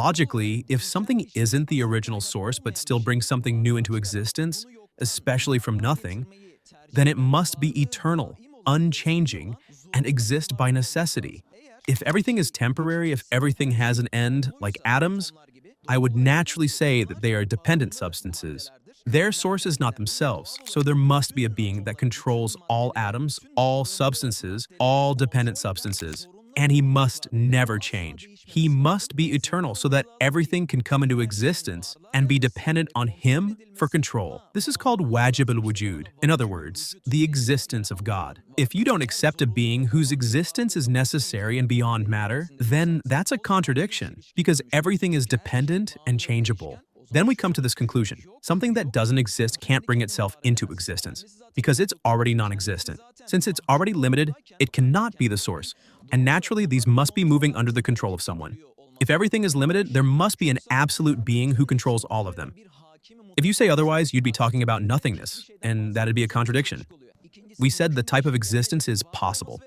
Logically, if something isn't the original source but still brings something new into existence, especially from nothing, then it must be eternal, unchanging, and exist by necessity. If everything is temporary, if everything has an end, like atoms, I would naturally say that they are dependent substances. Their source is not themselves, so there must be a being that controls all atoms, all substances, all dependent substances. And he must never change. He must be eternal so that everything can come into existence and be dependent on him for control. This is called Wajib Al-Wujud. In other words, the existence of God. If you don't accept a being whose existence is necessary and beyond matter, then that's a contradiction, because everything is dependent and changeable. Then we come to this conclusion. Something that doesn't exist can't bring itself into existence, because it's already non-existent. Since it's already limited, it cannot be the source. And naturally, these must be moving under the control of someone. If everything is limited, there must be an absolute being who controls all of them. If you say otherwise, you'd be talking about nothingness, and that'd be a contradiction. We said the type of existence is possible.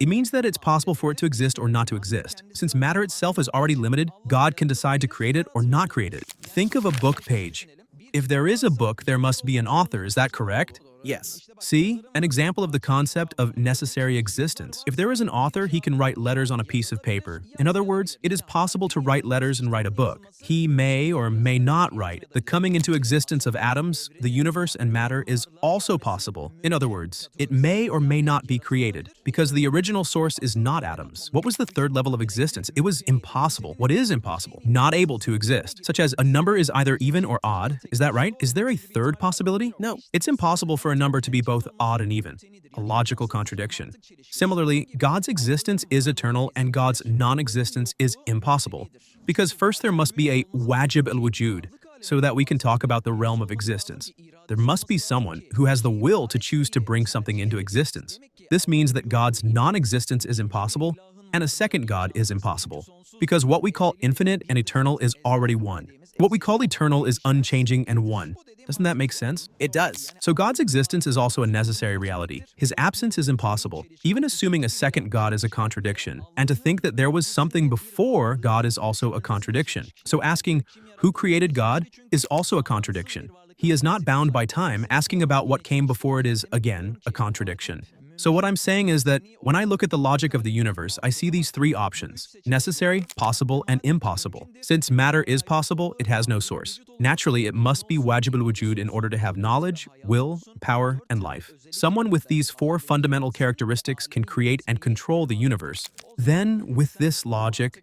It means that it's possible for it to exist or not to exist. Since matter itself is already limited, God can decide to create it or not create it. Think of a book page. If there is a book, there must be an author, is that correct? Yes. See? An example of the concept of necessary existence. If there is an author, he can write letters on a piece of paper. In other words, it is possible to write letters and write a book. He may or may not write. The coming into existence of atoms, the universe, and matter is also possible. In other words, it may or may not be created, because the original source is not atoms. What was the third level of existence? It was impossible. What is impossible? Not able to exist. Such as a number is either even or odd. Is that right? Is there a third possibility? No. It's impossible for a number to be both odd and even, a logical contradiction. Similarly, God's existence is eternal and God's non-existence is impossible, because first there must be a Wajib Al-Wujud, so that we can talk about the realm of existence. There must be someone who has the will to choose to bring something into existence. This means that God's non-existence is impossible, and a second God is impossible, because what we call infinite and eternal is already one. What we call eternal is unchanging and one. Doesn't that make sense? It does. So God's existence is also a necessary reality. His absence is impossible. Even assuming a second God is a contradiction, and to think that there was something before God is also a contradiction. So asking, who created God, is also a contradiction. He is not bound by time. Asking about what came before it is, again, a contradiction. So what I'm saying is that when I look at the logic of the universe, I see these three options: necessary, possible, and impossible. Since matter is possible, it has no source. Naturally, it must be Wajib al-Wujud in order to have knowledge, will, power, and life. Someone with these four fundamental characteristics can create and control the universe. Then, with this logic,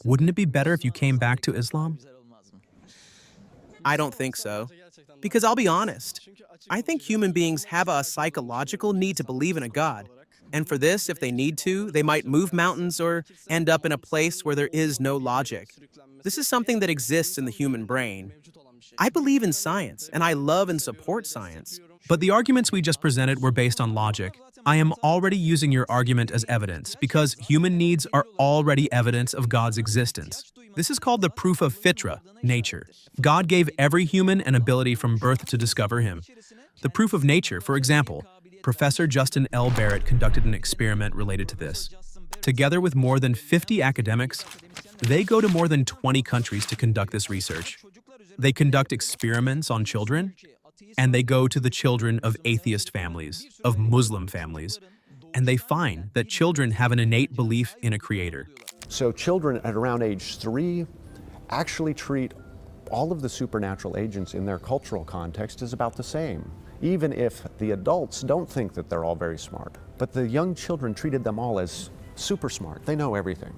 wouldn't it be better if you came back to Islam? I don't think so. Because I'll be honest, I think human beings have a psychological need to believe in a God. And for this, if they need to, they might move mountains or end up in a place where there is no logic. This is something that exists in the human brain. I believe in science, and I love and support science. But the arguments we just presented were based on logic. I am already using your argument as evidence, because human needs are already evidence of God's existence. This is called the proof of fitra, nature. God gave every human an ability from birth to discover him. The proof of nature, for example, Professor Justin L. Barrett conducted an experiment related to this. Together with more than 50 academics, they go to more than 20 countries to conduct this research. They conduct experiments on children, and they go to the children of atheist families, of Muslim families, and they find that children have an innate belief in a creator. So children at around age 3 actually treat all of the supernatural agents in their cultural context as about the same, even if the adults don't think that they're all very smart. But the young children treated them all as super smart. They know everything.